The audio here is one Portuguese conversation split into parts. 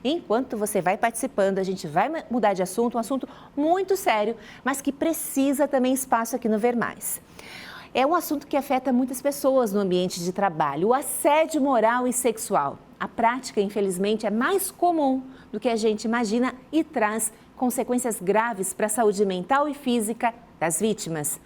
Enquanto você vai participando, a gente vai mudar de assunto, um assunto muito sério, mas que precisa também espaço aqui no Ver Mais. É um assunto que afeta muitas pessoas no ambiente de trabalho, o assédio moral e sexual. A prática, infelizmente, é mais comum do que a gente imagina e traz consequências graves para a saúde mental e física das vítimas.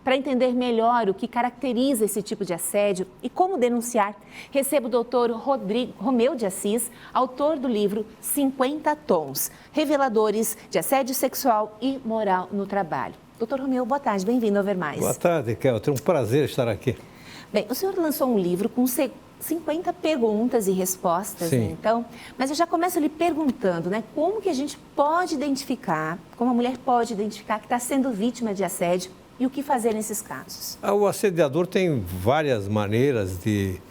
Para entender melhor o que caracteriza esse tipo de assédio e como denunciar, recebo o doutor Romeu de Assis, autor do livro 50 Tons, reveladores de assédio sexual e moral no trabalho. Doutor Romeu, boa tarde, bem-vindo ao Ver Mais. Boa tarde, Kelton, é um prazer estar aqui. Bem, o senhor lançou um livro com 50 perguntas e respostas, Sim. Então, mas eu já começo lhe perguntando, como que a gente pode identificar, como a mulher pode identificar que está sendo vítima de assédio e o que fazer nesses casos? O assediador tem várias maneiras de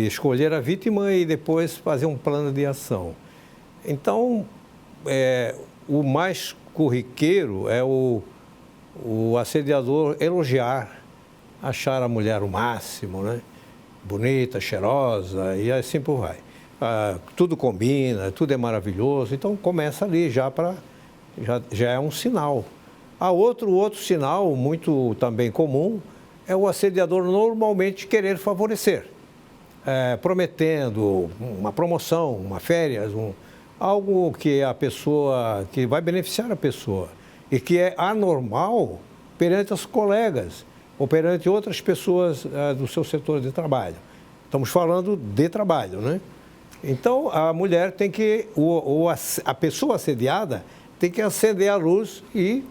escolher a vítima e depois fazer um plano de ação. Então, o mais corriqueiro é o assediador elogiar, achar a mulher o máximo, bonita, cheirosa e assim por vai. Tudo combina, tudo é maravilhoso, então começa ali já é um sinal. Outro sinal muito também comum é o assediador normalmente querer favorecer, prometendo uma promoção, uma férias, algo que que vai beneficiar a pessoa e que é anormal perante os colegas ou perante outras pessoas do seu setor de trabalho. Estamos falando de trabalho, Então, a mulher tem que, a pessoa assediada tem que acender a luz e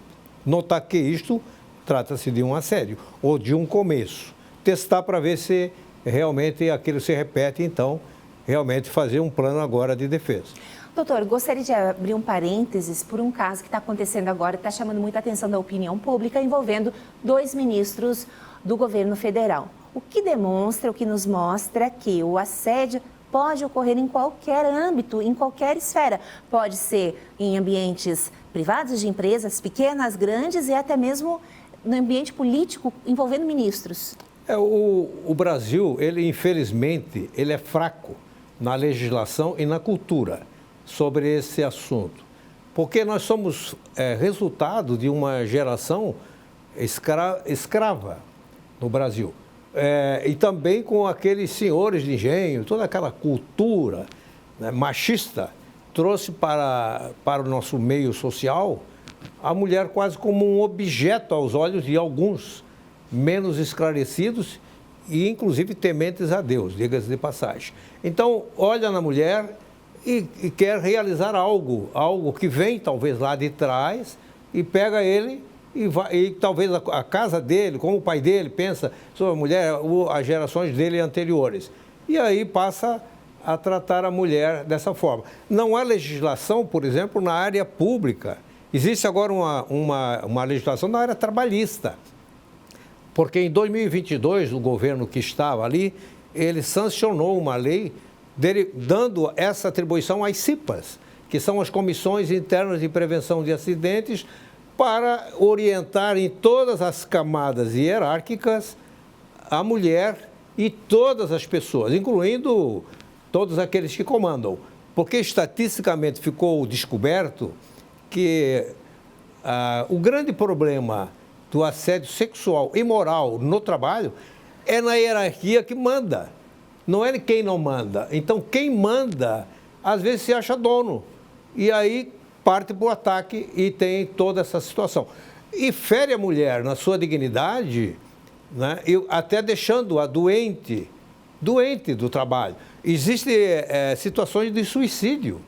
notar que isto trata-se de um assédio ou de um começo. Testar para ver se realmente aquilo se repete, então, realmente fazer um plano agora de defesa. Doutor, gostaria de abrir um parênteses por um caso que está acontecendo agora, que está chamando muita atenção da opinião pública, envolvendo 2 ministros do governo federal. O que demonstra, o que nos mostra que o assédio pode ocorrer em qualquer âmbito, em qualquer esfera. Pode ser em ambientes privados de empresas, pequenas, grandes e até mesmo no ambiente político envolvendo ministros. O Brasil, infelizmente, ele é fraco na legislação e na cultura sobre esse assunto. Porque nós somos resultado de uma geração escrava no Brasil. E também com aqueles senhores de engenho, toda aquela cultura machista, trouxe para o nosso meio social a mulher quase como um objeto aos olhos de alguns menos esclarecidos e, inclusive, tementes a Deus, diga-se de passagem. Então, olha na mulher e quer realizar algo que vem, talvez, lá de trás e pega ele e talvez a casa dele, como o pai dele pensa sobre a mulher, as gerações dele anteriores. E aí passa a tratar a mulher dessa forma. Não há legislação, por exemplo, na área pública. Existe agora uma legislação na área trabalhista. Porque em 2022, o governo que estava ali, ele sancionou uma lei dando essa atribuição às CIPAs, que são as Comissões Internas de Prevenção de Acidentes, para orientar em todas as camadas hierárquicas a mulher e todas as pessoas, incluindo todos aqueles que comandam. Porque estatisticamente ficou descoberto que o grande problema do assédio sexual e moral no trabalho é na hierarquia que manda, não é quem não manda. Então, quem manda, às vezes, se acha dono. E aí parte para o ataque e tem toda essa situação. E fere a mulher na sua dignidade, até deixando-a doente do trabalho. Existem situações de suicídio,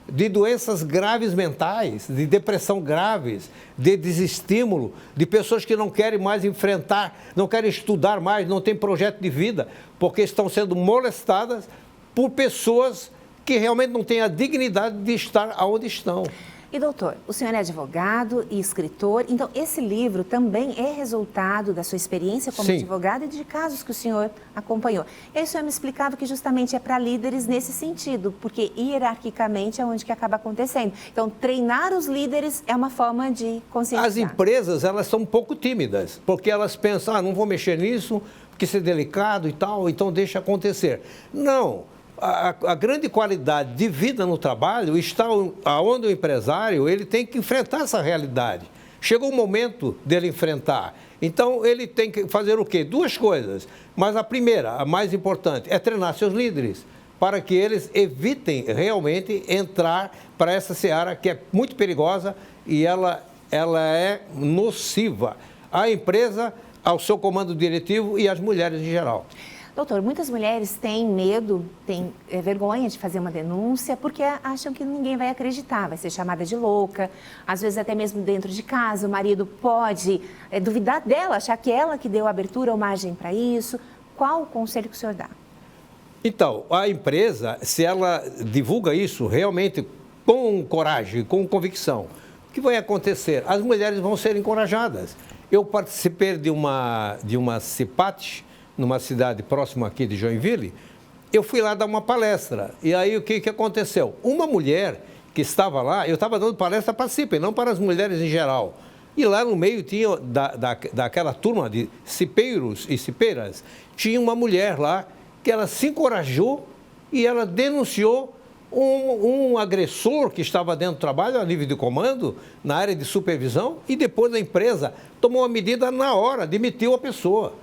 de doenças graves mentais, de depressão graves, de desestímulo, de pessoas que não querem mais enfrentar, não querem estudar mais, não têm projeto de vida, porque estão sendo molestadas por pessoas que realmente não têm a dignidade de estar onde estão. E, doutor, o senhor é advogado e escritor, então esse livro também é resultado da sua experiência como advogado e de casos que o senhor acompanhou. E aí o senhor me explicava que justamente é para líderes nesse sentido, porque hierarquicamente é onde que acaba acontecendo. Então, treinar os líderes é uma forma de conscientizar. As empresas, elas são um pouco tímidas, porque elas pensam, não vou mexer nisso, porque isso é delicado e tal, então deixa acontecer. Não. A grande qualidade de vida no trabalho está onde o empresário ele tem que enfrentar essa realidade. Chegou o momento dele enfrentar. Então, ele tem que fazer o quê? Duas coisas. Mas a primeira, a mais importante, é treinar seus líderes para que eles evitem realmente entrar para essa seara que é muito perigosa e ela é nociva à empresa, ao seu comando diretivo e às mulheres em geral. Doutor, muitas mulheres têm medo, têm vergonha de fazer uma denúncia porque acham que ninguém vai acreditar, vai ser chamada de louca. Às vezes até mesmo dentro de casa, o marido pode duvidar dela, achar que ela que deu abertura ou margem para isso. Qual o conselho que o senhor dá? Então, a empresa, se ela divulga isso realmente com coragem, com convicção, o que vai acontecer? As mulheres vão ser encorajadas. Eu participei de uma CIPAT, numa cidade próxima aqui de Joinville. Eu fui lá dar uma palestra. E aí, o que aconteceu? Uma mulher que estava lá, eu estava dando palestra para CIPA, não para as mulheres em geral. E lá no meio tinha, daquela turma de cipeiros e cipeiras, tinha uma mulher lá que ela se encorajou e ela denunciou um agressor que estava dentro do trabalho, a nível de comando, na área de supervisão, e depois a empresa tomou uma medida na hora, demitiu a pessoa.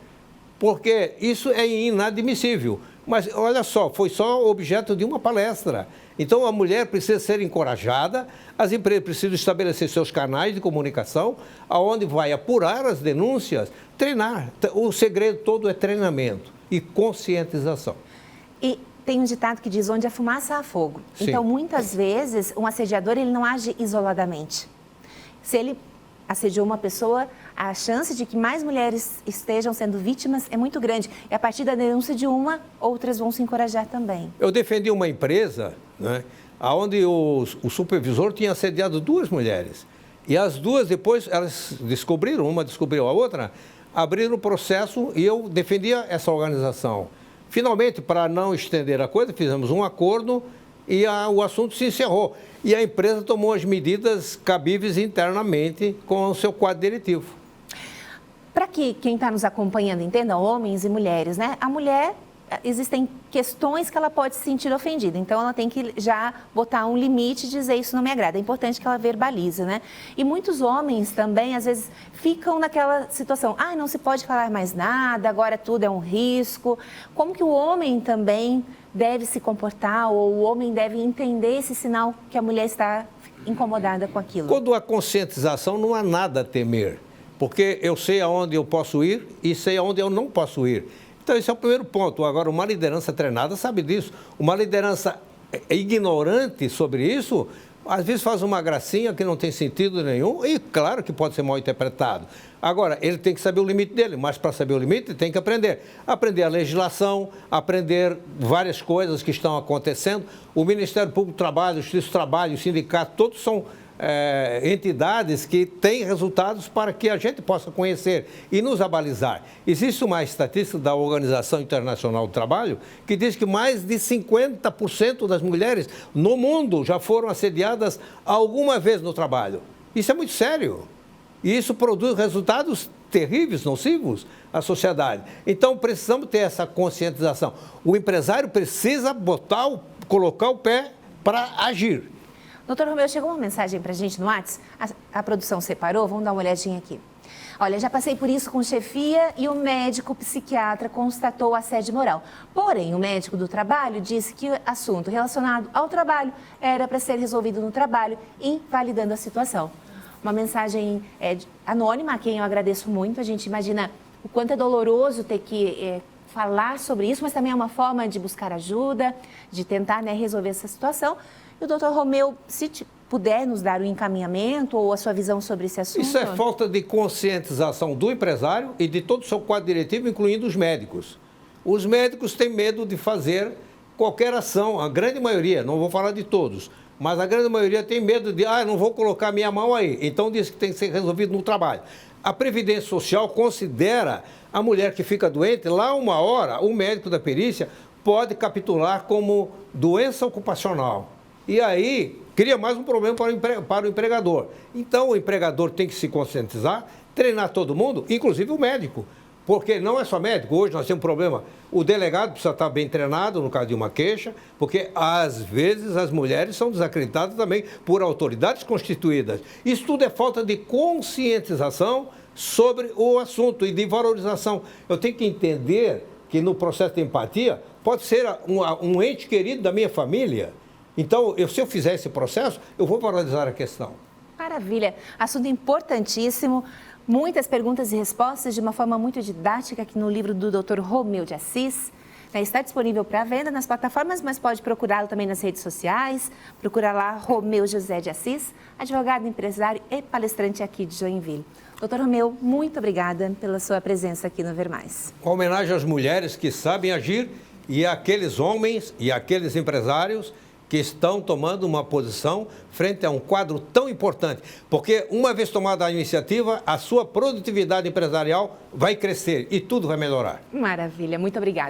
Porque isso é inadmissível. Mas, olha só, foi só objeto de uma palestra. Então, a mulher precisa ser encorajada, as empresas precisam estabelecer seus canais de comunicação, aonde vai apurar as denúncias, treinar. O segredo todo é treinamento e conscientização. E tem um ditado que diz, onde a fumaça há fogo. Sim. Então, muitas vezes, um assediador ele não age isoladamente. Se ele assediou uma pessoa, a chance de que mais mulheres estejam sendo vítimas é muito grande. E a partir da denúncia de uma, outras vão se encorajar também. Eu defendi uma empresa, né, onde o supervisor tinha assediado duas mulheres. E as duas depois, elas descobriram, uma descobriu a outra, abriram o processo e eu defendia essa organização. Finalmente, para não estender a coisa, fizemos um acordo e o assunto se encerrou. E a empresa tomou as medidas cabíveis internamente com o seu quadro diretivo. Para que quem está nos acompanhando entenda, homens e mulheres, né? A mulher, existem questões que ela pode se sentir ofendida. Então, ela tem que já botar um limite e dizer isso não me agrada. É importante que ela verbalize, né? E muitos homens também, às vezes, ficam naquela situação. Ah, não se pode falar mais nada, agora tudo é um risco. Como que o homem também deve se comportar ou o homem deve entender esse sinal que a mulher está incomodada com aquilo? Quando há conscientização, não há nada a temer, porque eu sei aonde eu posso ir e sei aonde eu não posso ir. Então, esse é o primeiro ponto. Agora, uma liderança treinada sabe disso. Uma liderança ignorante sobre isso, às vezes faz uma gracinha que não tem sentido nenhum e, claro, que pode ser mal interpretado. Agora, ele tem que saber o limite dele, mas para saber o limite, ele tem que aprender. Aprender a legislação, aprender várias coisas que estão acontecendo. O Ministério Público do Trabalho, o Justiça do Trabalho, o sindicato, todos são entidades que têm resultados para que a gente possa conhecer e nos abalizar. Existe uma estatística da Organização Internacional do Trabalho que diz que mais de 50% das mulheres no mundo já foram assediadas alguma vez no trabalho. Isso é muito sério. E isso produz resultados terríveis, nocivos à sociedade. Então, precisamos ter essa conscientização. O empresário precisa colocar o pé para agir. Doutor Romeu, chegou uma mensagem para a gente no WhatsApp, a produção separou, vamos dar uma olhadinha aqui. Olha, já passei por isso com chefia e o médico psiquiatra constatou assédio moral. Porém, o médico do trabalho disse que o assunto relacionado ao trabalho era para ser resolvido no trabalho, invalidando a situação. Uma mensagem anônima, a quem eu agradeço muito. A gente imagina o quanto é doloroso ter que falar sobre isso, mas também é uma forma de buscar ajuda, de tentar resolver essa situação. E o doutor Romeu, se puder nos dar o encaminhamento ou a sua visão sobre esse assunto? Isso é falta de conscientização do empresário e de todo o seu quadro diretivo, incluindo os médicos. Os médicos têm medo de fazer qualquer ação, a grande maioria, não vou falar de todos, mas a grande maioria tem medo de, não vou colocar minha mão aí, então diz que tem que ser resolvido no trabalho. A Previdência Social considera a mulher que fica doente, lá uma hora, o médico da perícia pode capitular como doença ocupacional. E aí, cria mais um problema para o empregador. Então, o empregador tem que se conscientizar, treinar todo mundo, inclusive o médico, Porque não é só médico, hoje nós temos um problema. O delegado precisa estar bem treinado no caso de uma queixa, porque às vezes as mulheres são desacreditadas também por autoridades constituídas. Isso tudo é falta de conscientização sobre o assunto e de valorização. Eu tenho que entender que no processo de empatia pode ser um ente querido da minha família. Então, se eu fizer esse processo, eu vou valorizar a questão. Maravilha, assunto importantíssimo. Muitas perguntas e respostas de uma forma muito didática aqui no livro do Dr. Romeu de Assis. Está disponível para venda nas plataformas, mas pode procurá-lo também nas redes sociais. Procura lá Romeu José de Assis, advogado, empresário e palestrante aqui de Joinville. Doutor Romeu, muito obrigada pela sua presença aqui no Ver Mais. Uma homenagem às mulheres que sabem agir e àqueles homens e àqueles empresários que estão tomando uma posição frente a um quadro tão importante. Porque uma vez tomada a iniciativa, a sua produtividade empresarial vai crescer e tudo vai melhorar. Maravilha, muito obrigada.